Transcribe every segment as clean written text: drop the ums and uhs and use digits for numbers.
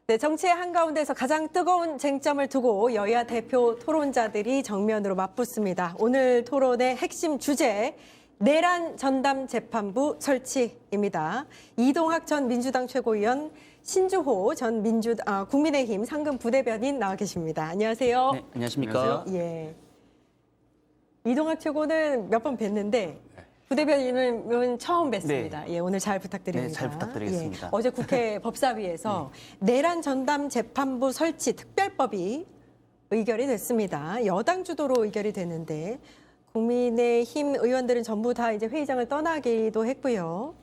네, 정치의 한가운데서 가장 뜨거운 쟁점을 두고 여야 대표 토론자들이 정면으로 맞붙습니다. 오늘 토론의 핵심 주제, 내란 전담 재판부 설치입니다. 이동학 전 민주당 최고위원, 신주호 전 국민의힘 상근 부대변인 나와 계십니다. 안녕하세요. 네, 안녕하십니까? 예. 이동학 최고는 몇 번 뵀는데 부대변인은 처음 뵀습니다. 네. 예, 오늘 잘 부탁드립니다. 네, 잘 부탁드리겠습니다. 예, 어제 국회 법사위에서 내란 전담 재판부 설치 특별법이 의결이 됐습니다. 여당 주도로 의결이 됐는데 국민의힘 의원들은 전부 다 이제 회의장을 떠나기도 했고요.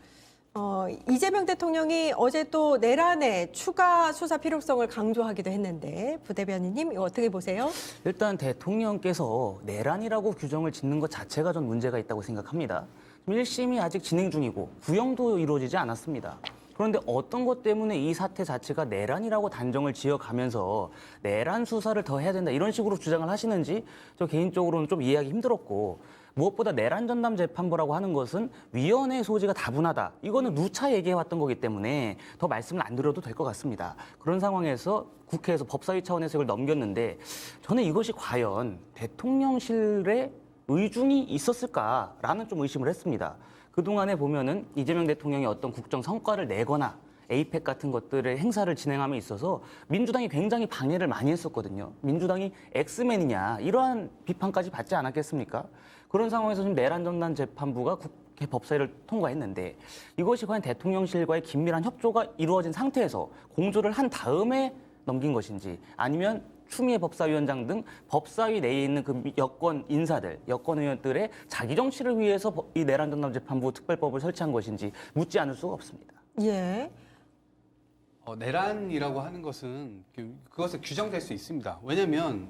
이재명 대통령이 어제 또 내란의 추가 수사 필요성을 강조하기도 했는데 부대변인님 이거 어떻게 보세요? 일단 대통령께서 내란이라고 규정을 짓는 것 자체가 전 문제가 있다고 생각합니다. 1심이 아직 진행 중이고 구형도 이루어지지 않았습니다. 그런데 어떤 것 때문에 이 사태 자체가 내란이라고 단정을 지어가면서 내란 수사를 더 해야 된다 이런 식으로 주장을 하시는지 저 개인적으로는 좀 이해하기 힘들었고, 무엇보다 내란 전담 재판부라고 하는 것은 위원회의 소지가 다분하다. 이거는 누차 얘기해왔던 거기 때문에 더 말씀을 안 드려도 될 것 같습니다. 그런 상황에서 국회에서 법사위 차원에서 이걸 넘겼는데 저는 이것이 과연 대통령실의 의중이 있었을까라는 좀 의심을 했습니다. 그동안에 보면은 이재명 대통령이 어떤 국정 성과를 내거나 에이펙 같은 것들의 행사를 진행함에 있어서 민주당이 굉장히 방해를 많이 했었거든요. 민주당이 엑스맨이냐 이러한 비판까지 받지 않았겠습니까? 그런 상황에서 지금 내란 전담 재판부가 국회 법사위를 통과했는데 이것이 과연 대통령실과의 긴밀한 협조가 이루어진 상태에서 공조를 한 다음에 넘긴 것인지, 아니면 추미애 법사위원장 등 법사위 내에 있는 그 여권 인사들, 여권 의원들의 자기 정치를 위해서 이 내란 전담 재판부 특별법을 설치한 것인지 묻지 않을 수가 없습니다. 예. 내란이라고 하는 것은 그것을 규정될 수 있습니다. 왜냐하면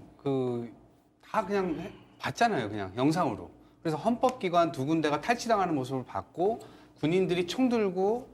다 그냥 봤잖아요, 그냥 영상으로. 그래서 헌법기관 두 군데가 탈취당하는 모습을 봤고 군인들이 총 들고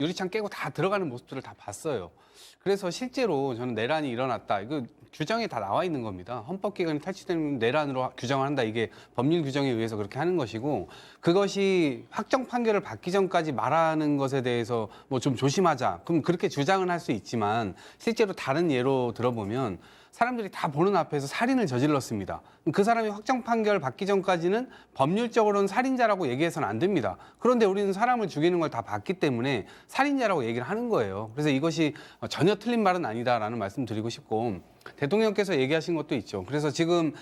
유리창 깨고 다 들어가는 모습들을 다 봤어요. 그래서 실제로 저는 내란이 일어났다. 이거 규정에 다 나와 있는 겁니다. 헌법기관이 탈취되는 내란으로 규정을 한다. 이게 법률 규정에 의해서 그렇게 하는 것이고, 그것이 확정 판결을 받기 전까지 말하는 것에 대해서 뭐 좀 조심하자. 그럼 그렇게 주장은 할 수 있지만 실제로 다른 예로 들어보면 사람들이 다 보는 앞에서 살인을 저질렀습니다. 그 사람이 확정 판결 받기 전까지는 법률적으로는 살인자라고 얘기해서는 안 됩니다. 그런데 우리는 사람을 죽이는 걸 다 봤기 때문에 살인자라고 얘기를 하는 거예요. 그래서 이것이 전혀 틀린 말은 아니다라는 말씀 드리고 싶고, 대통령께서 얘기하신 것도 있죠. 그래서 지금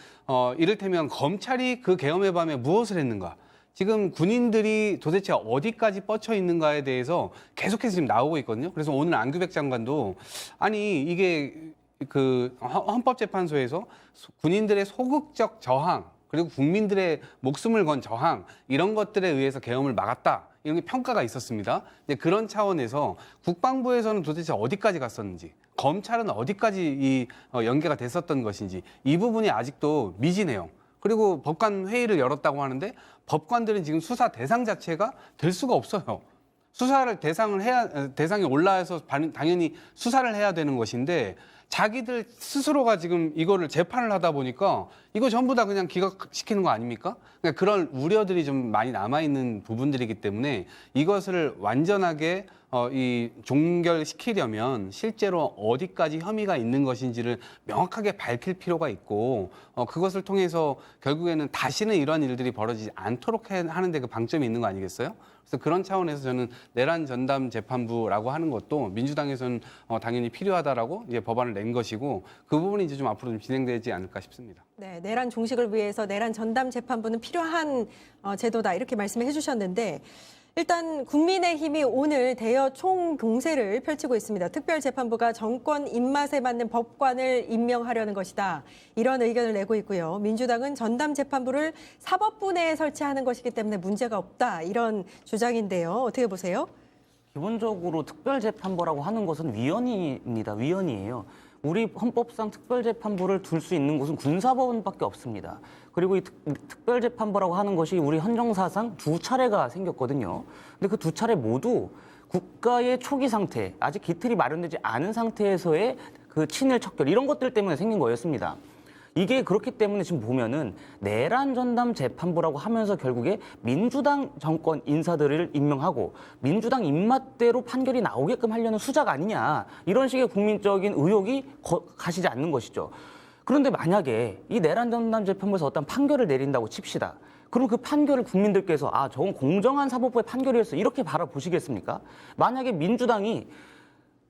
이를테면 검찰이 그 계엄의 밤에 무엇을 했는가? 지금 군인들이 도대체 어디까지 뻗쳐 있는가에 대해서 계속해서 지금 나오고 있거든요. 그래서 오늘 안규백 장관도 아니 이게 헌법재판소에서 군인들의 소극적 저항, 그리고 국민들의 목숨을 건 저항, 이런 것들에 의해서 계엄을 막았다, 이런 게 평가가 있었습니다. 근데 그런 차원에서 국방부에서는 도대체 어디까지 갔었는지, 검찰은 어디까지 연계가 됐었던 것인지, 이 부분이 아직도 미지네요. 그리고 법관 회의를 열었다고 하는데 법관들은 지금 수사 대상 자체가 될 수가 없어요. 수사를 대상이 올라와서 당연히 수사를 해야 되는 것인데, 자기들 스스로가 지금 이거를 재판을 하다 보니까 이거 전부 다 그냥 기각시키는 거 아닙니까? 그러니까 그런 우려들이 좀 많이 남아있는 부분들이기 때문에 이것을 완전하게 종결시키려면 실제로 어디까지 혐의가 있는 것인지를 명확하게 밝힐 필요가 있고, 그것을 통해서 결국에는 다시는 이러한 일들이 벌어지지 않도록 하는 데 그 방점이 있는 거 아니겠어요? 그래서 그런 차원에서 저는 내란 전담 재판부라고 하는 것도 민주당에서는 당연히 필요하다라고 이제 법안을 낸 것이고, 그 부분이 이제 좀 앞으로 좀 진행되지 않을까 싶습니다. 네, 내란 종식을 위해서 내란 전담 재판부는 필요한 제도다 이렇게 말씀해 주셨는데, 일단 국민의힘이 오늘 대여 총공세를 펼치고 있습니다. 특별재판부가 정권 입맛에 맞는 법관을 임명하려는 것이다, 이런 의견을 내고 있고요. 민주당은 전담재판부를 사법부 내에 설치하는 것이기 때문에 문제가 없다, 이런 주장인데요. 어떻게 보세요? 기본적으로 특별재판부라고 하는 것은 위원회입니다. 위원회예요. 우리 헌법상 특별재판부를 둘 수 있는 곳은 군사법원밖에 없습니다. 그리고 이 특별재판부라고 하는 것이 우리 헌정사상 두 차례가 생겼거든요. 근데 그 두 차례 모두 국가의 초기 상태, 아직 기틀이 마련되지 않은 상태에서의 그 친일 척결, 이런 것들 때문에 생긴 거였습니다. 이게 그렇기 때문에 지금 보면은 내란 전담 재판부라고 하면서 결국에 민주당 정권 인사들을 임명하고 민주당 입맛대로 판결이 나오게끔 하려는 수작 아니냐 이런 식의 국민적인 의혹이 가시지 않는 것이죠. 그런데 만약에 이 내란 전담 재판부에서 어떤 판결을 내린다고 칩시다. 그럼 그 판결을 국민들께서 저건 공정한 사법부의 판결이었어 이렇게 바라보시겠습니까? 만약에 민주당이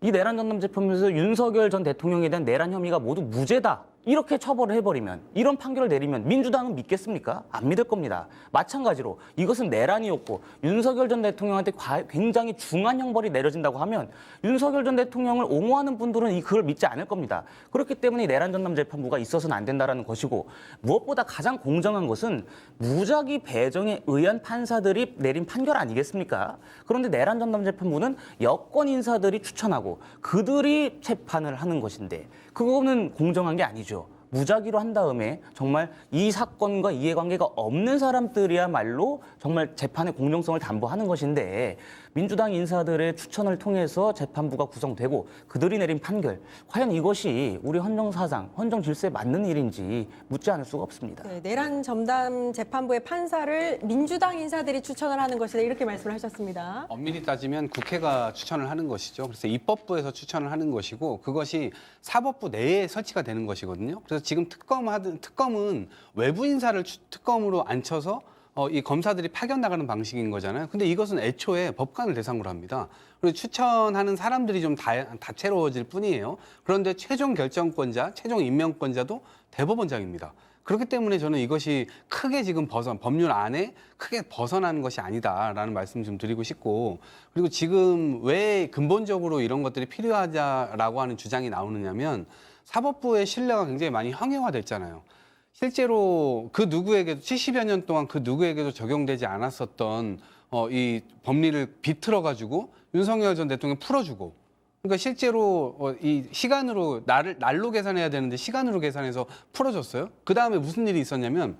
이 내란 전담 재판부에서 윤석열 전 대통령에 대한 내란 혐의가 모두 무죄다. 이렇게 처벌을 해버리면 이런 판결을 내리면 민주당은 믿겠습니까? 안 믿을 겁니다. 마찬가지로 이것은 내란이었고 윤석열 전 대통령한테 굉장히 중한 형벌이 내려진다고 하면 윤석열 전 대통령을 옹호하는 분들은 그걸 믿지 않을 겁니다. 그렇기 때문에 내란 전담 재판부가 있어서는 안 된다라는 것이고 무엇보다 가장 공정한 것은 무작위 배정에 의한 판사들이 내린 판결 아니겠습니까? 그런데 내란 전담 재판부는 여권 인사들이 추천하고 그들이 재판을 하는 것인데 그거는 공정한 게 아니죠. 무작위로 한 다음에 정말 이 사건과 이해관계가 없는 사람들이야말로 정말 재판의 공정성을 담보하는 것인데 민주당 인사들의 추천을 통해서 재판부가 구성되고 그들이 내린 판결 과연 이것이 우리 헌정사상, 헌정 질서에 맞는 일인지 묻지 않을 수가 없습니다. 네, 내란 전담 재판부의 판사를 민주당 인사들이 추천을 하는 것이다 이렇게 말씀을 하셨습니다. 엄밀히 따지면 국회가 추천을 하는 것이죠. 그래서 입법부에서 추천을 하는 것이고 그것이 사법부 내에 설치가 되는 것이거든요. 그래서 지금 특검은 외부 인사를 특검으로 앉혀서 이 검사들이 파견 나가는 방식인 거잖아요. 근데 이것은 애초에 법관을 대상으로 합니다. 그리고 추천하는 사람들이 좀 다채로워질 뿐이에요. 그런데 최종 결정권자, 최종 임명권자도 대법원장입니다. 그렇기 때문에 저는 이것이 크게 지금 법률 안에 크게 벗어나는 것이 아니다라는 말씀 좀 드리고 싶고 그리고 지금 왜 근본적으로 이런 것들이 필요하다라고 하는 주장이 나오느냐면 사법부의 신뢰가 굉장히 많이 형해화됐잖아요. 실제로 그 누구에게도 70여 년 동안 그 누구에게도 적용되지 않았었던 이 법리를 비틀어가지고 윤석열 전 대통령 풀어주고 그러니까 실제로 이 시간으로 날로 계산해야 되는데 시간으로 계산해서 풀어줬어요. 그 다음에 무슨 일이 있었냐면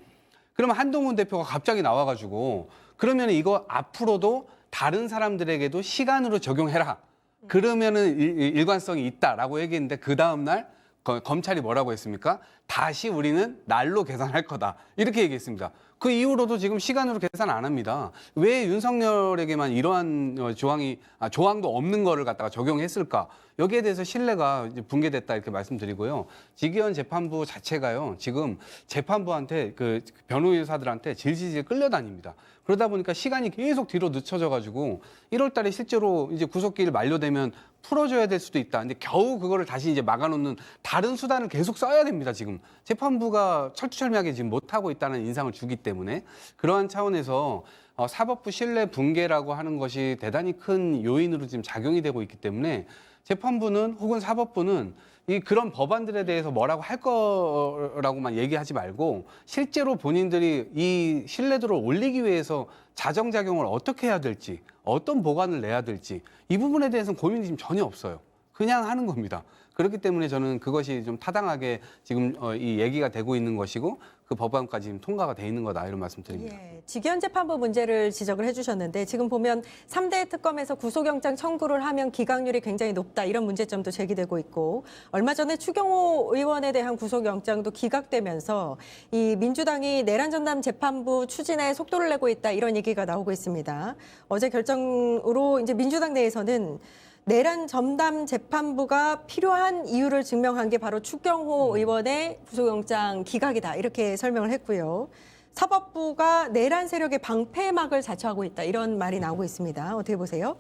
그러면 한동훈 대표가 갑자기 나와가지고 그러면 이거 앞으로도 다른 사람들에게도 시간으로 적용해라. 그러면은 일관성이 있다라고 얘기했는데 그 다음 날 검찰이 뭐라고 했습니까? 다시 우리는 날로 계산할 거다. 이렇게 얘기했습니다. 그 이후로도 지금 시간으로 계산 안 합니다. 왜 윤석열에게만 이러한 조항도 없는 거를 갖다가 적용했을까? 여기에 대해서 신뢰가 이제 붕괴됐다 이렇게 말씀드리고요. 직위원 재판부 자체가요. 지금 재판부한테 그 변호사들한테 질질질 끌려다닙니다. 그러다 보니까 시간이 계속 뒤로 늦춰져 가지고 1월 달에 실제로 이제 구속기일 만료되면 풀어줘야 될 수도 있다. 근데 겨우 그거를 다시 이제 막아놓는 다른 수단을 계속 써야 됩니다. 지금 재판부가 철두철미하게 지금 못하고 있다는 인상을 주기 때문에 그러한 차원에서 사법부 신뢰 붕괴라고 하는 것이 대단히 큰 요인으로 지금 작용이 되고 있기 때문에 재판부는 혹은 사법부는 그런 법안들에 대해서 뭐라고 할 거라고만 얘기하지 말고 실제로 본인들이 이 신뢰도를 올리기 위해서 자정작용을 어떻게 해야 될지 어떤 보관을 내야 될지 이 부분에 대해서는 고민이 지금 전혀 없어요. 그냥 하는 겁니다. 그렇기 때문에 저는 그것이 좀 타당하게 지금 이 얘기가 되고 있는 것이고 그 법안까지 지금 통과가 돼 있는 거다 이런 말씀드립니다. 예, 직위원 재판부 문제를 지적을 해주셨는데 지금 보면 3대 특검에서 구속영장 청구를 하면 기각률이 굉장히 높다 이런 문제점도 제기되고 있고 얼마 전에 추경호 의원에 대한 구속영장도 기각되면서 이 민주당이 내란 전담 재판부 추진에 속도를 내고 있다 이런 얘기가 나오고 있습니다. 어제 결정으로 이제 민주당 내에서는 내란 전담 재판부가 필요한 이유를 증명한 게 바로 추경호 의원의 구속영장 기각이다 이렇게 설명을 했고요. 사법부가 내란 세력의 방패막을 자처하고 있다 이런 말이 나오고 있습니다. 어떻게 보세요?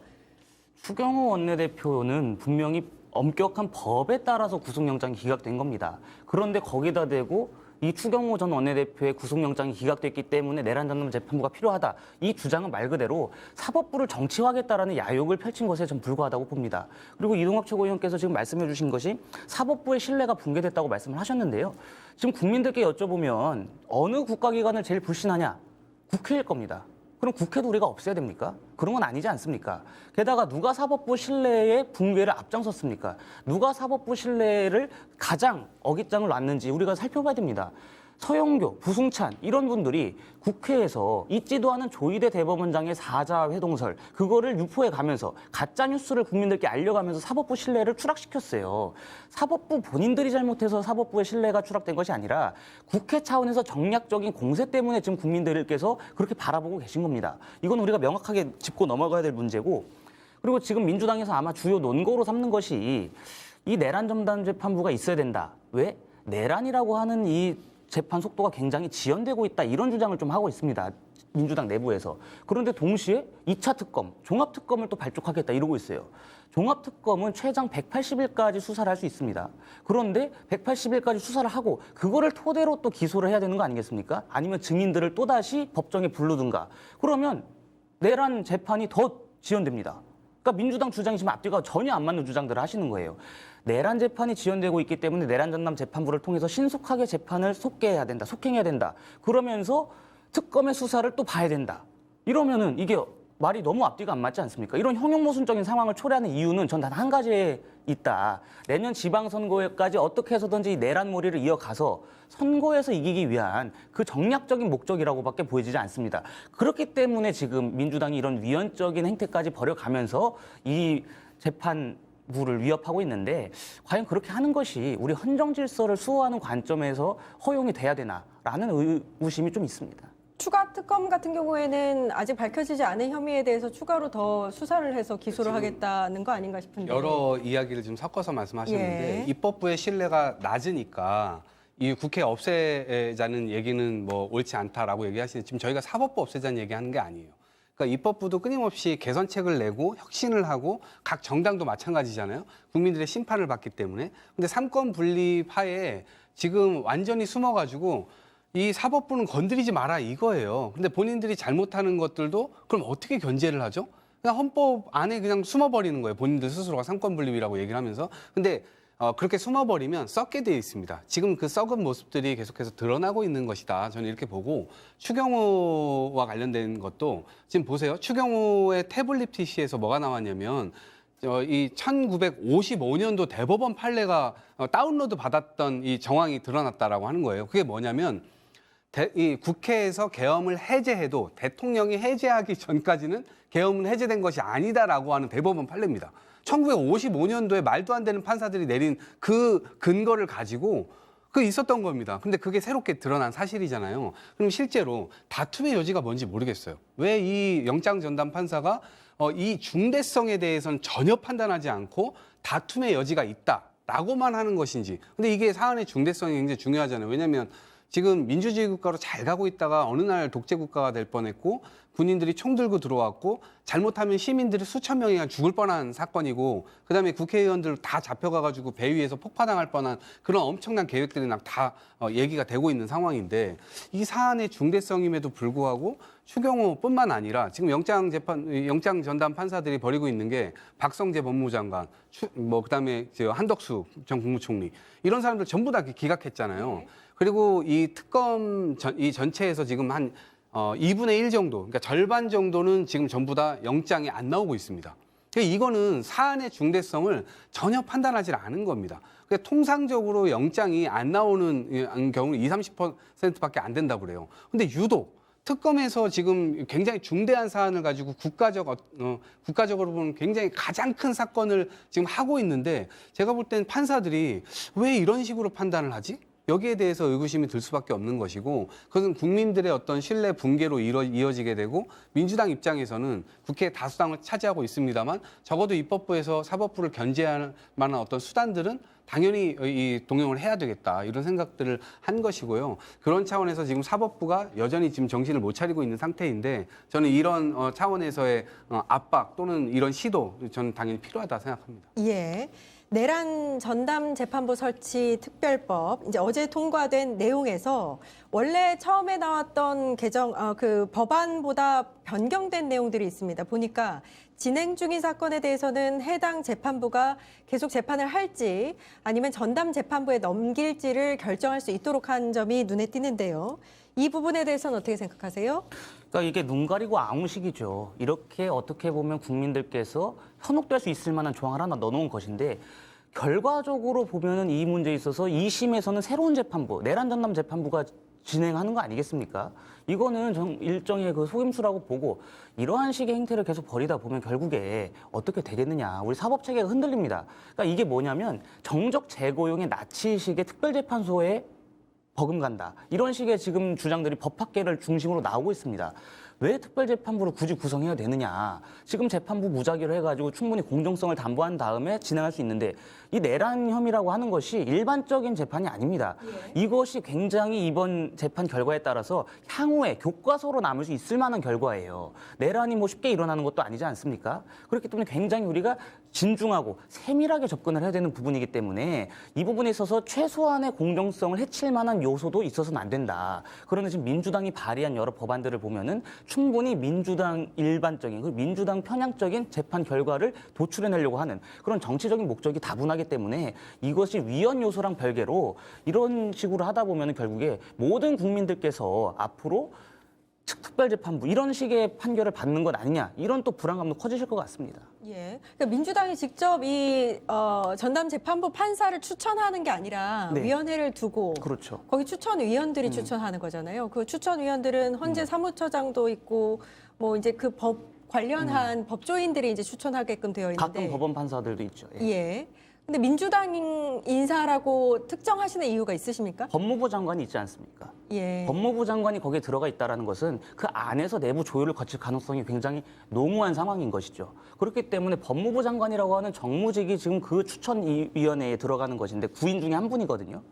추경호 원내대표는 분명히 엄격한 법에 따라서 구속영장이 기각된 겁니다. 그런데 거기다 대고 이 추경호 전 원내대표의 구속영장이 기각됐기 때문에 내란 전담 재판부가 필요하다. 이 주장은 말 그대로 사법부를 정치화하겠다라는 야욕을 펼친 것에 좀 불과하다고 봅니다. 그리고 이동학 최고위원께서 지금 말씀해 주신 것이 사법부의 신뢰가 붕괴됐다고 말씀을 하셨는데요. 지금 국민들께 여쭤보면 어느 국가기관을 제일 불신하냐? 국회일 겁니다. 그럼 국회도 우리가 없애야 됩니까? 그런 건 아니지 않습니까? 게다가 누가 사법부 신뢰의 붕괴를 앞장섰습니까? 누가 사법부 신뢰를 가장 어깃장을 놨는지 우리가 살펴봐야 됩니다. 서영교, 부승찬 이런 분들이 국회에서 있지도 않은 조희대 대법원장의 사자 회동설 그거를 유포해 가면서 가짜 뉴스를 국민들께 알려가면서 사법부 신뢰를 추락시켰어요. 사법부 본인들이 잘못해서 사법부의 신뢰가 추락된 것이 아니라 국회 차원에서 정략적인 공세 때문에 지금 국민들께서 그렇게 바라보고 계신 겁니다. 이건 우리가 명확하게 짚고 넘어가야 될 문제고, 그리고 지금 민주당에서 아마 주요 논거로 삼는 것이 이 내란 전담 재판부가 있어야 된다. 왜? 내란이라고 하는 이 재판 속도가 굉장히 지연되고 있다, 이런 주장을 좀 하고 있습니다. 민주당 내부에서. 그런데 동시에 2차 특검, 종합특검을 또 발족하겠다 이러고 있어요. 종합특검은 최장 180일까지 수사를 할 수 있습니다. 그런데 180일까지 수사를 하고 그거를 토대로 또 기소를 해야 되는 거 아니겠습니까? 아니면 증인들을 또다시 법정에 부르든가. 그러면 내란 재판이 더 지연됩니다. 그러니까 민주당 주장이 지금 앞뒤가 전혀 안 맞는 주장들을 하시는 거예요. 내란 재판이 지연되고 있기 때문에 내란 전담 재판부를 통해서 신속하게 재판을 속개해야 된다, 속행해야 된다. 그러면서 특검의 수사를 또 봐야 된다. 이러면은 이게 말이 너무 앞뒤가 안 맞지 않습니까? 이런 형용모순적인 상황을 초래하는 이유는 전 단 한 가지에 있다. 내년 지방선거에까지 어떻게 해서든지 이 내란몰이를 이어가서 선거에서 이기기 위한 그 정략적인 목적이라고밖에 보여지지 않습니다. 그렇기 때문에 지금 민주당이 이런 위헌적인 행태까지 벌여가면서 이 재판부를 위협하고 있는데, 과연 그렇게 하는 것이 우리 헌정 질서를 수호하는 관점에서 허용이 돼야 되나라는 의구심이 좀 있습니다. 추가 특검 같은 경우에는 아직 밝혀지지 않은 혐의에 대해서 추가로 더 수사를 해서 기소를 하겠다는 거 아닌가 싶은데. 여러 이야기를 좀 섞어서 말씀하셨는데 예. 입법부의 신뢰가 낮으니까 이 국회 없애자는 얘기는 뭐 옳지 않다라고 얘기하시는데, 지금 저희가 사법부 없애자는 얘기하는 게 아니에요. 그러니까 입법부도 끊임없이 개선책을 내고 혁신을 하고, 각 정당도 마찬가지잖아요. 국민들의 심판을 받기 때문에. 근데 삼권 분립하에 지금 완전히 숨어가지고 이 사법부는 건드리지 마라 이거예요. 근데 본인들이 잘못하는 것들도 그럼 어떻게 견제를 하죠? 그냥 헌법 안에 그냥 숨어버리는 거예요. 본인들 스스로가 삼권 분립이라고 얘기를 하면서. 근데 그렇게 숨어버리면 썩게 되어 있습니다. 지금 그 썩은 모습들이 계속해서 드러나고 있는 것이다. 저는 이렇게 보고, 추경호와 관련된 것도 지금 보세요. 추경호의 태블릿 PC에서 뭐가 나왔냐면 이 1955년도 대법원 판례가 다운로드 받았던 이 정황이 드러났다라고 하는 거예요. 그게 뭐냐면 이 국회에서 계엄을 해제해도 대통령이 해제하기 전까지는 계엄은 해제된 것이 아니다라고 하는 대법원 판례입니다. 1955년도에 말도 안 되는 판사들이 내린 그 근거를 가지고 그 있었던 겁니다. 근데 그게 새롭게 드러난 사실이잖아요. 그럼 실제로 다툼의 여지가 뭔지 모르겠어요. 왜 이 영장 전담 판사가 이 중대성에 대해서는 전혀 판단하지 않고 다툼의 여지가 있다라고만 하는 것인지. 근데 이게 사안의 중대성이 굉장히 중요하잖아요. 왜냐하면 지금 민주주의 국가로 잘 가고 있다가 어느 날 독재 국가가 될 뻔했고, 군인들이 총 들고 들어왔고, 잘못하면 시민들이 수천 명이 죽을 뻔한 사건이고, 그다음에 국회의원들 다 잡혀가가지고 배 위에서 폭파당할 뻔한 그런 엄청난 계획들이 다 얘기가 되고 있는 상황인데, 이 사안의 중대성임에도 불구하고 추경호뿐만 아니라 지금 영장 전담 판사들이 벌이고 있는 게 박성재 법무장관, 그다음에 한덕수 전 국무총리, 이런 사람들 전부 다 기각했잖아요. 그리고 이 특검 이 전체에서 지금 한 2분의 1 정도, 그러니까 절반 정도는 지금 전부 다 영장이 안 나오고 있습니다. 그러니까 이거는 사안의 중대성을 전혀 판단하지 않은 겁니다. 그러니까 통상적으로 영장이 안 나오는 경우는 20-30%밖에 안 된다고 그래요. 근데 유독 특검에서 지금 굉장히 중대한 사안을 가지고 국가적으로 보면 굉장히 가장 큰 사건을 지금 하고 있는데, 제가 볼 땐 판사들이 왜 이런 식으로 판단을 하지? 여기에 대해서 의구심이 들 수밖에 없는 것이고, 그것은 국민들의 어떤 신뢰 붕괴로 이어지게 되고, 민주당 입장에서는 국회 다수당을 차지하고 있습니다만 적어도 입법부에서 사법부를 견제할 만한 어떤 수단들은 당연히 이 동용을 해야 되겠다, 이런 생각들을 한 것이고요. 그런 차원에서 지금 사법부가 여전히 지금 정신을 못 차리고 있는 상태인데, 저는 이런 차원에서의 압박 또는 이런 시도, 저는 당연히 필요하다 생각합니다. 예. 내란 전담 재판부 설치 특별법, 이제 어제 통과된 내용에서 원래 처음에 나왔던 그 법안보다 변경된 내용들이 있습니다. 보니까 진행 중인 사건에 대해서는 해당 재판부가 계속 재판을 할지 아니면 전담 재판부에 넘길지를 결정할 수 있도록 한 점이 눈에 띄는데요. 이 부분에 대해서는 어떻게 생각하세요? 그러니까 이게 눈 가리고 아웅식이죠. 이렇게 어떻게 보면 국민들께서 현혹될 수 있을 만한 조항을 하나 넣어놓은 것인데, 결과적으로 보면은 이 문제에 있어서 2심에서는 새로운 재판부, 내란 전담 재판부가 진행하는 거 아니겠습니까? 이거는 좀 일정의 그 속임수라고 보고 이러한 식의 행태를 계속 벌이다 보면 결국에 어떻게 되겠느냐. 우리 사법체계가 흔들립니다. 그러니까 이게 뭐냐면 정적 재고용의 나치식의 특별재판소에 버금간다. 이런 식의 지금 주장들이 법학계를 중심으로 나오고 있습니다. 왜 특별재판부를 굳이 구성해야 되느냐. 지금 재판부 무작위로 해가지고 충분히 공정성을 담보한 다음에 진행할 수 있는데 이 내란 혐의라고 하는 것이 일반적인 재판이 아닙니다. 이것이 굉장히 이번 재판 결과에 따라서 향후에 교과서로 남을 수 있을 만한 결과예요. 내란이 뭐 쉽게 일어나는 것도 아니지 않습니까? 그렇기 때문에 굉장히 우리가 진중하고 세밀하게 접근을 해야 되는 부분이기 때문에 이 부분에 있어서 최소한의 공정성을 해칠 만한 요소도 있어서는 안 된다. 그런데 지금 민주당이 발의한 여러 법안들을 보면은 충분히 민주당 일반적인, 그리고 민주당 편향적인 재판 결과를 도출해내려고 하는 그런 정치적인 목적이 다분하기 때문에 이것이 위헌 요소랑 별개로 이런 식으로 하다 보면 결국에 모든 국민들께서 앞으로 특별재판부 이런 식의 판결을 받는 것 아니냐 이런 또 불안감도 커지실 것 같습니다. 예. 그러니까 민주당이 직접 이 전담 재판부 판사를 추천하는 게 아니라 네. 위원회를 두고 그렇죠. 거기 추천위원들이 추천하는 거잖아요. 그 추천위원들은 헌재 사무처장도 있고 뭐 이제 그 법 관련한 법조인들이 이제 추천하게끔 되어 있는데 가끔 법원 판사들도 있죠. 예. 예. 근데 민주당 인사라고 특정하시는 이유가 있으십니까? 법무부 장관이 있지 않습니까? 예. 법무부 장관이 거기에 들어가 있다는 것은 그 안에서 내부 조율을 거칠 가능성이 굉장히 농후한 상황인 것이죠. 그렇기 때문에 법무부 장관이라고 하는 정무직이 지금 그 추천위원회에 들어가는 것인데 9인 중에 한 분이거든요.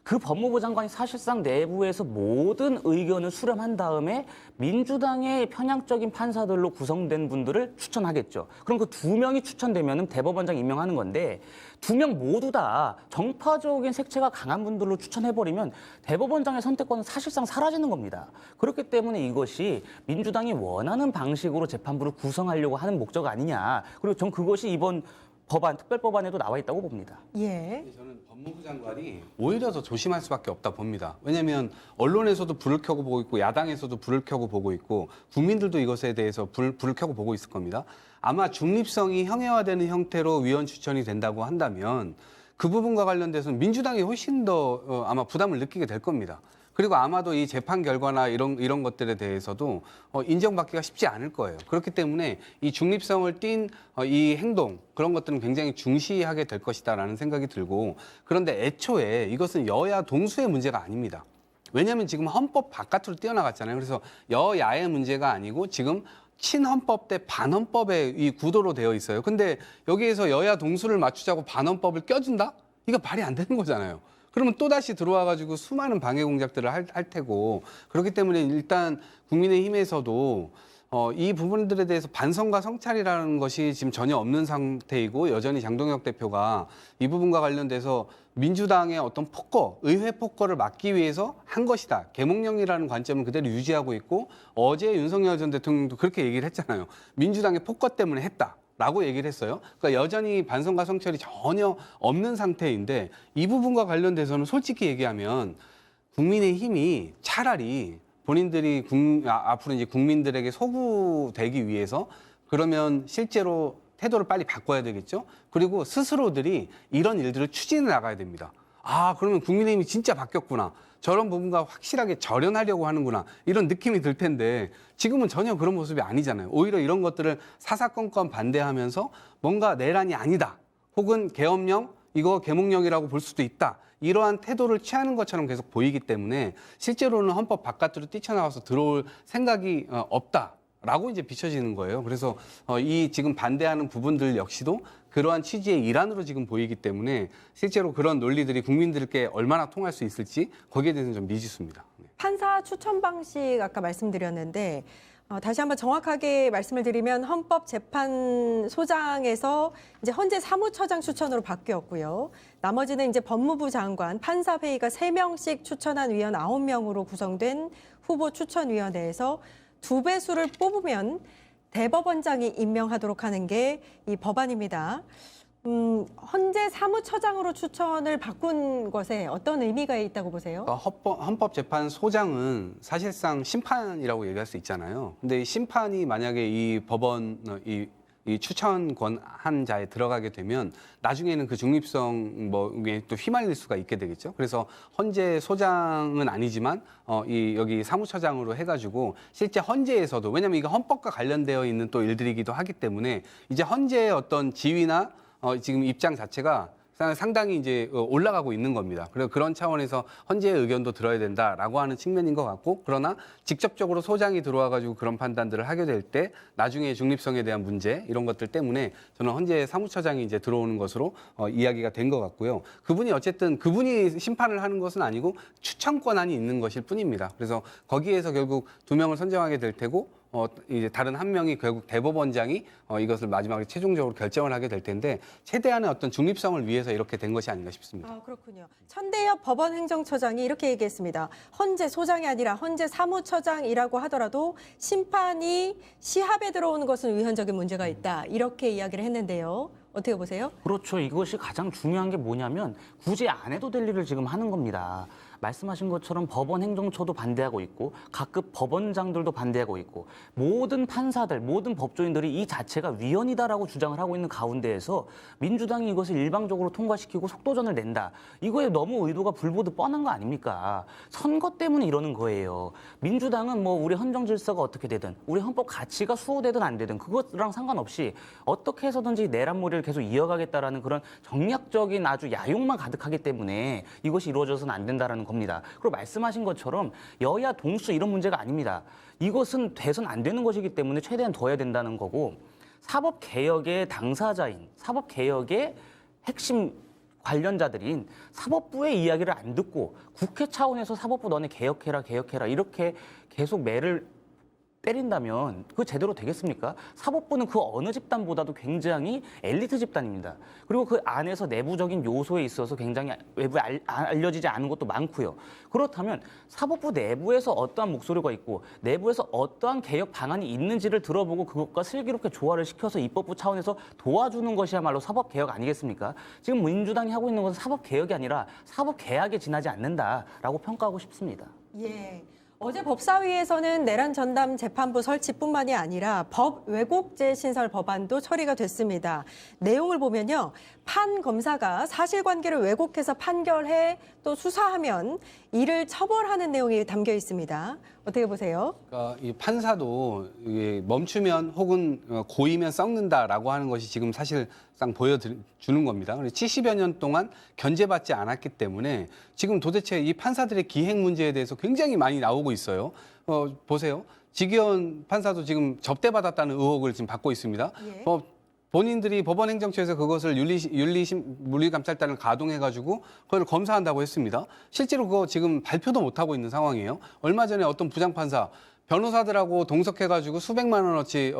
그 법무부 장관이 사실상 내부에서 모든 의견을 수렴한 다음에 민주당의 편향적인 판사들로 구성된 분들을 추천하겠죠. 그럼 그 2명이 추천되면 대법원장 임명하는 건데 2명 모두 다 정파적인 색채가 강한 분들로 추천해버리면 대법원장의 선택권은 사실상 사라지는 겁니다. 그렇기 때문에 이것이 민주당이 원하는 방식으로 재판부를 구성하려고 하는 목적 아니냐. 그리고 전 그것이 이번 법안, 특별법안에도 나와 있다고 봅니다. 예. 저는 법무부 장관이 오히려 더 조심할 수밖에 없다 봅니다. 왜냐하면 언론에서도 불을 켜고 보고 있고 야당에서도 불을 켜고 보고 있고 국민들도 이것에 대해서 불을 켜고 보고 있을 겁니다. 아마 중립성이 형해화되는 형태로 위원 추천이 된다고 한다면 그 부분과 관련돼서는 민주당이 훨씬 더 아마 부담을 느끼게 될 겁니다. 그리고 아마도 이 재판 결과나 이런 것들에 대해서도 인정받기가 쉽지 않을 거예요. 그렇기 때문에 이 중립성을 띈 이 행동 그런 것들은 굉장히 중시하게 될 것이다라는 생각이 들고 그런데 애초에 이것은 여야 동수의 문제가 아닙니다. 왜냐하면 지금 헌법 바깥으로 뛰어나갔잖아요. 그래서 여야의 문제가 아니고 지금 친헌법 대 반헌법의 이 구도로 되어 있어요. 근데 여기에서 여야 동수를 맞추자고 반헌법을 껴준다? 이거 말이 안 되는 거잖아요. 그러면 또다시 들어와가지고 수많은 방해 공작들을 할 테고 그렇기 때문에 일단 국민의힘에서도 이 부분들에 대해서 반성과 성찰이라는 것이 지금 전혀 없는 상태이고 여전히 장동혁 대표가 이 부분과 관련돼서 민주당의 어떤 폭거, 의회 폭거를 막기 위해서 한 것이다. 계몽령이라는 관점을 그대로 유지하고 있고 어제 윤석열 전 대통령도 그렇게 얘기를 했잖아요. 민주당의 폭거 때문에 했다. 라고 얘기를 했어요. 그러니까 여전히 반성과 성찰이 전혀 없는 상태인데 이 부분과 관련돼서는 솔직히 얘기하면 국민의힘이 차라리 본인들이 앞으로 이제 국민들에게 소구되기 위해서 그러면 실제로 태도를 빨리 바꿔야 되겠죠. 그리고 스스로들이 이런 일들을 추진해 나가야 됩니다. 아, 그러면 국민의힘이 진짜 바뀌었구나. 저런 부분과 확실하게 절연하려고 하는구나. 이런 느낌이 들 텐데 지금은 전혀 그런 모습이 아니잖아요. 오히려 이런 것들을 사사건건 반대하면서 뭔가 내란이 아니다. 혹은 계엄령, 이거 계몽령이라고 볼 수도 있다. 이러한 태도를 취하는 것처럼 계속 보이기 때문에 실제로는 헌법 바깥으로 뛰쳐나와서 들어올 생각이 없다라고 이제 비춰지는 거예요. 그래서 이 지금 반대하는 부분들 역시도 그러한 취지의 일환으로 지금 보이기 때문에 실제로 그런 논리들이 국민들께 얼마나 통할 수 있을지 거기에 대해서는 좀 미지수입니다. 네. 판사 추천 방식 아까 말씀드렸는데 다시 한번 정확하게 말씀을 드리면 헌법재판소장에서 이제 헌재 사무처장 추천으로 바뀌었고요. 나머지는 이제 법무부 장관, 판사회의가 3명씩 추천한 위원 9명으로 구성된 후보 추천위원회에서 2배수를 뽑으면 대법원장이 임명하도록 하는 게 이 법안입니다. 헌재 사무처장으로 추천을 바꾼 것에 어떤 의미가 있다고 보세요? 헌법재판소장은 사실상 심판이라고 얘기할 수 있잖아요. 근데 이 심판이 만약에 이 법원, 이 이 추천권 한 자에 들어가게 되면 나중에는 그 중립성 뭐에 또 휘말릴 수가 있게 되겠죠. 그래서 헌재 소장은 아니지만 이 여기 사무처장으로 해가지고 실제 헌재에서도 왜냐하면 이거 헌법과 관련되어 있는 또 일들이기도 하기 때문에 이제 헌재의 어떤 지위나 지금 입장 자체가 상당히 이제 올라가고 있는 겁니다. 그래서 그런 차원에서 헌재의 의견도 들어야 된다라고 하는 측면인 것 같고, 그러나 직접적으로 소장이 들어와가지고 그런 판단들을 하게 될 때 나중에 중립성에 대한 문제 이런 것들 때문에 저는 헌재 사무처장이 이제 들어오는 것으로 이야기가 된 것 같고요. 그분이 어쨌든 그분이 심판을 하는 것은 아니고 추천 권한이 있는 것일 뿐입니다. 그래서 거기에서 결국 2명을 선정하게 될 테고. 이제 다른 한 명이 결국 대법원장이 이것을 마지막에 최종적으로 결정을 하게 될 텐데 최대한의 어떤 중립성을 위해서 이렇게 된 것이 아닌가 싶습니다. 아, 그렇군요. 천대엽 법원행정처장이 이렇게 얘기했습니다. 헌재 소장이 아니라 헌재 사무처장이라고 하더라도 심판이 시합에 들어오는 것은 위헌적인 문제가 있다. 이렇게 이야기를 했는데요. 어떻게 보세요? 그렇죠. 이것이 가장 중요한 게 뭐냐면 굳이 안 해도 될 일을 지금 하는 겁니다. 말씀하신 것처럼 법원 행정처도 반대하고 있고 각급 법원장들도 반대하고 있고 모든 판사들, 모든 법조인들이 이 자체가 위헌이다라고 주장을 하고 있는 가운데에서 민주당이 이것을 일방적으로 통과시키고 속도전을 낸다. 이거에 너무 의도가 불보듯 뻔한 거 아닙니까? 선거 때문에 이러는 거예요. 민주당은 뭐 우리 헌정 질서가 어떻게 되든 우리 헌법 가치가 수호되든 안 되든 그것랑 상관없이 어떻게 해서든지 내란몰이를 계속 이어가겠다라는 그런 정략적인 아주 야욕만 가득하기 때문에 이것이 이루어져서는 안 된다라는 겁니다. 그리고 말씀하신 것처럼 여야 동수 이런 문제가 아닙니다. 이것은 돼선 안 되는 것이기 때문에 최대한 둬야 된다는 거고 사법개혁의 당사자인 사법개혁의 핵심 관련자들인 사법부의 이야기를 안 듣고 국회 차원에서 사법부 너네 개혁해라 이렇게 계속 매를 때린다면 그거 제대로 되겠습니까? 사법부는 그 어느 집단보다도 굉장히 엘리트 집단입니다. 그리고 그 안에서 내부적인 요소에 있어서 굉장히 외부에 알려지지 않은 것도 많고요. 그렇다면 사법부 내부에서 어떠한 목소리가 있고 내부에서 어떠한 개혁 방안이 있는지를 들어보고 그것과 슬기롭게 조화를 시켜서 입법부 차원에서 도와주는 것이야말로 사법개혁 아니겠습니까? 지금 민주당이 하고 있는 것은 사법개혁이 아니라 사법개혁에 지나지 않는다라고 평가하고 싶습니다. 예. 어제 법사위에서는 내란 전담 재판부 설치뿐만이 아니라 법 왜곡죄 신설 법안도 처리가 됐습니다. 내용을 보면요. 판 검사가 사실관계를 왜곡해서 판결해 또 수사하면 이를 처벌하는 내용이 담겨 있습니다. 어떻게 보세요? 그러니까 이 판사도 이게 멈추면 혹은 고이면 썩는다라고 하는 것이 지금 사실상 보여주는 겁니다. 70여 년 동안 견제받지 않았기 때문에 지금 도대체 이 판사들의 기행 문제에 대해서 굉장히 많이 나오고 있어요. 보세요. 지기현 판사도 지금 접대받았다는 의혹을 지금 받고 있습니다. 예. 본인들이 법원행정처에서 그것을 물리감찰단을 가동해가지고 그걸 검사한다고 했습니다. 실제로 그거 지금 발표도 못하고 있는 상황이에요. 얼마 전에 어떤 부장판사 변호사들하고 동석해가지고 수백만 원어치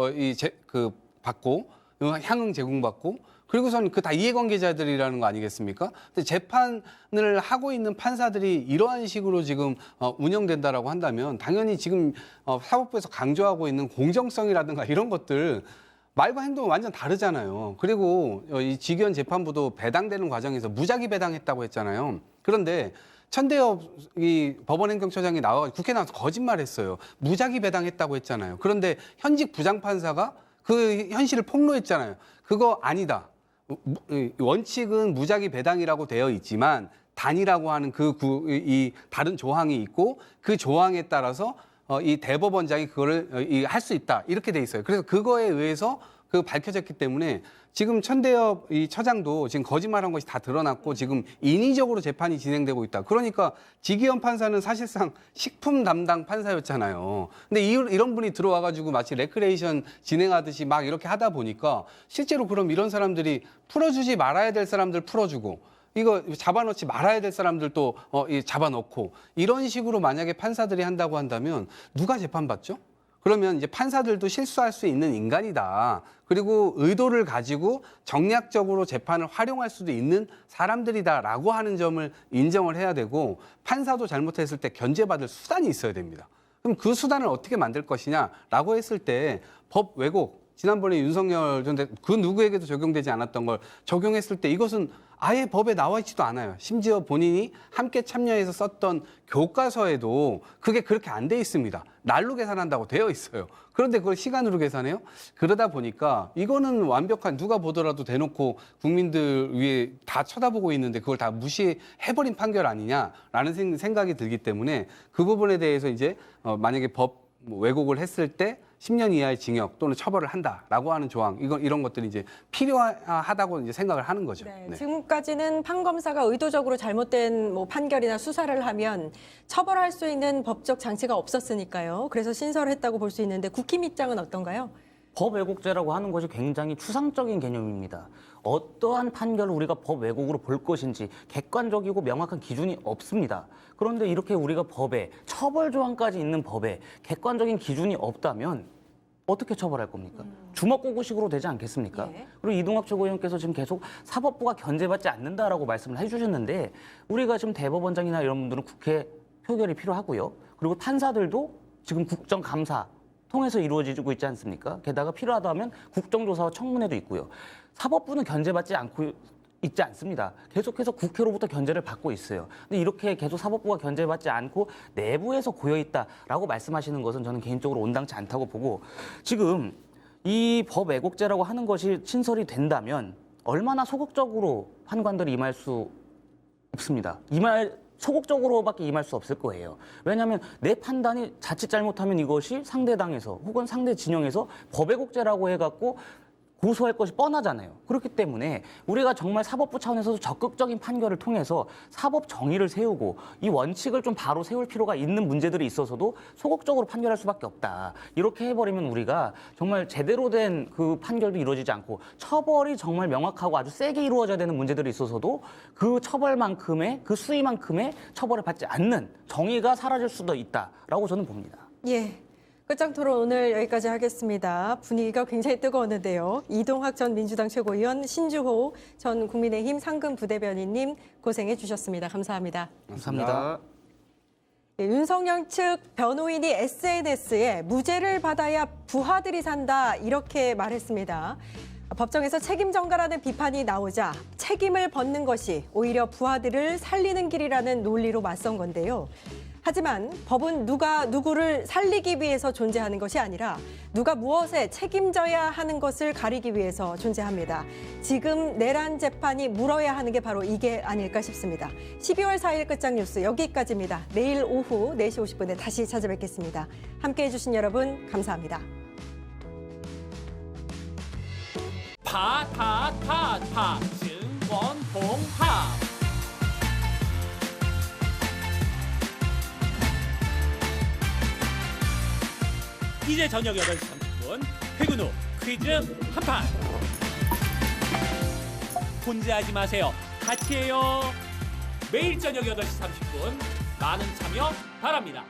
받고 향응 제공받고 그리고선 그 다 이해관계자들이라는 거 아니겠습니까? 근데 재판을 하고 있는 판사들이 이러한 식으로 지금 운영된다라고 한다면 당연히 지금 사법부에서 강조하고 있는 공정성이라든가 이런 것들 말과 행동은 완전 다르잖아요. 그리고 이 지기현 재판부도 배당되는 과정에서 무작위 배당했다고 했잖아요. 그런데 천대엽 이 법원행정처장이 나와서 국회에 나와서 거짓말했어요. 무작위 배당했다고 했잖아요. 그런데 현직 부장판사가 그 현실을 폭로했잖아요. 그거 아니다. 원칙은 무작위 배당이라고 되어 있지만 단이라고 하는 이 다른 조항이 있고 그 조항에 따라서 이 대법원장이 그거를 할 수 있다 이렇게 돼 있어요. 그래서 그거에 의해서 그 밝혀졌기 때문에 지금 천대엽 이 처장도 지금 거짓말한 것이 다 드러났고 지금 인위적으로 재판이 진행되고 있다. 그러니까 지기현 판사는 사실상 식품 담당 판사였잖아요. 근데 이런 분이 들어와가지고 마치 레크레이션 진행하듯이 막 이렇게 하다 보니까 실제로 그럼 이런 사람들이 풀어주지 말아야 될 사람들 풀어주고 이거 잡아놓지 말아야 될 사람들도 잡아놓고 이런 식으로 만약에 판사들이 한다고 한다면 누가 재판받죠? 그러면 이제 판사들도 실수할 수 있는 인간이다. 그리고 의도를 가지고 정략적으로 재판을 활용할 수도 있는 사람들이다라고 하는 점을 인정을 해야 되고 판사도 잘못했을 때 견제받을 수단이 있어야 됩니다. 그럼 그 수단을 어떻게 만들 것이냐라고 했을 때 법 왜곡 지난번에 윤석열 전 대통령 그 누구에게도 적용되지 않았던 걸 적용했을 때 이것은 아예 법에 나와 있지도 않아요. 심지어 본인이 함께 참여해서 썼던 교과서에도 그게 그렇게 안 돼 있습니다. 날로 계산한다고 되어 있어요. 그런데 그걸 시간으로 계산해요? 그러다 보니까 이거는 완벽한 누가 보더라도 대놓고 국민들 위에 다 쳐다보고 있는데 그걸 다 무시해버린 판결 아니냐라는 생각이 들기 때문에 그 부분에 대해서 이제 만약에 법 왜곡을 했을 때 10년 이하의 징역 또는 처벌을 한다라고 하는 조항 이런 것들이 이제 필요하다고 이제 생각을 하는 거죠. 네, 네. 지금까지는 판검사가 의도적으로 잘못된 뭐 판결이나 수사를 하면 처벌할 수 있는 법적 장치가 없었으니까요. 그래서 신설했다고 볼 수 있는데 국힘 입장은 어떤가요? 법 왜곡죄라고 하는 것이 굉장히 추상적인 개념입니다. 어떠한 판결을 우리가 법 왜곡으로 볼 것인지 객관적이고 명확한 기준이 없습니다. 그런데 이렇게 우리가 법에 처벌 조항까지 있는 법에 객관적인 기준이 없다면 어떻게 처벌할 겁니까? 주먹구구식으로 되지 않겠습니까? 예. 그리고 이동학 최고위원께서 지금 계속 사법부가 견제받지 않는다라고 말씀을 해주셨는데 우리가 지금 대법원장이나 이런 분들은 국회 표결이 필요하고요. 그리고 판사들도 지금 국정감사 통해서 이루어지고 있지 않습니까? 게다가 필요하다면 국정조사와 청문회도 있고요. 사법부는 견제받지 않고 있지 않습니다. 계속해서 국회로부터 견제를 받고 있어요. 근데 이렇게 계속 사법부가 견제받지 않고 내부에서 고여있다라고 말씀하시는 것은 저는 개인적으로 온당치 않다고 보고 지금 이 법 왜곡죄라고 하는 것이 신설이 된다면 얼마나 소극적으로 판관들이 임할 수 없습니다. 소극적으로밖에 임할 수 없을 거예요. 왜냐하면 내 판단이 자칫 잘못하면 이것이 상대당에서 혹은 상대 진영에서 법 왜곡죄라고 해갖고 고소할 것이 뻔하잖아요. 그렇기 때문에 우리가 정말 사법부 차원에서도 적극적인 판결을 통해서 사법 정의를 세우고 이 원칙을 좀 바로 세울 필요가 있는 문제들이 있어서도 소극적으로 판결할 수밖에 없다. 이렇게 해버리면 우리가 정말 제대로 된 그 판결도 이루어지지 않고 처벌이 정말 명확하고 아주 세게 이루어져야 되는 문제들이 있어서도 그 처벌만큼의 그 수위만큼의 처벌을 받지 않는 정의가 사라질 수도 있다라고 저는 봅니다. 예. 끝장 토론 오늘 여기까지 하겠습니다. 분위기가 굉장히 뜨거웠는데요. 이동학 전 민주당 최고위원, 신주호 전 국민의힘 상근 부대변인님 고생해 주셨습니다. 감사합니다. 감사합니다. 네, 윤석열 측 변호인이 SNS에 무죄를 받아야 부하들이 산다 이렇게 말했습니다. 법정에서 책임 전가라는 비판이 나오자 책임을 벗는 것이 오히려 부하들을 살리는 길이라는 논리로 맞선 건데요. 하지만 법은 누가 누구를 살리기 위해서 존재하는 것이 아니라 누가 무엇에 책임져야 하는 것을 가리기 위해서 존재합니다. 지금 내란 재판이 물어야 하는 게 바로 이게 아닐까 싶습니다. 12월 4일 끝장 뉴스 여기까지입니다. 내일 오후 4시 50분에 다시 찾아뵙겠습니다. 함께해 주신 여러분 감사합니다. 증권봉합 이제 저녁 8시 30분 퇴근 후 퀴즈 한판 혼자 하지 마세요. 같이 해요. 매일 저녁 8시 30분 많은 참여 바랍니다.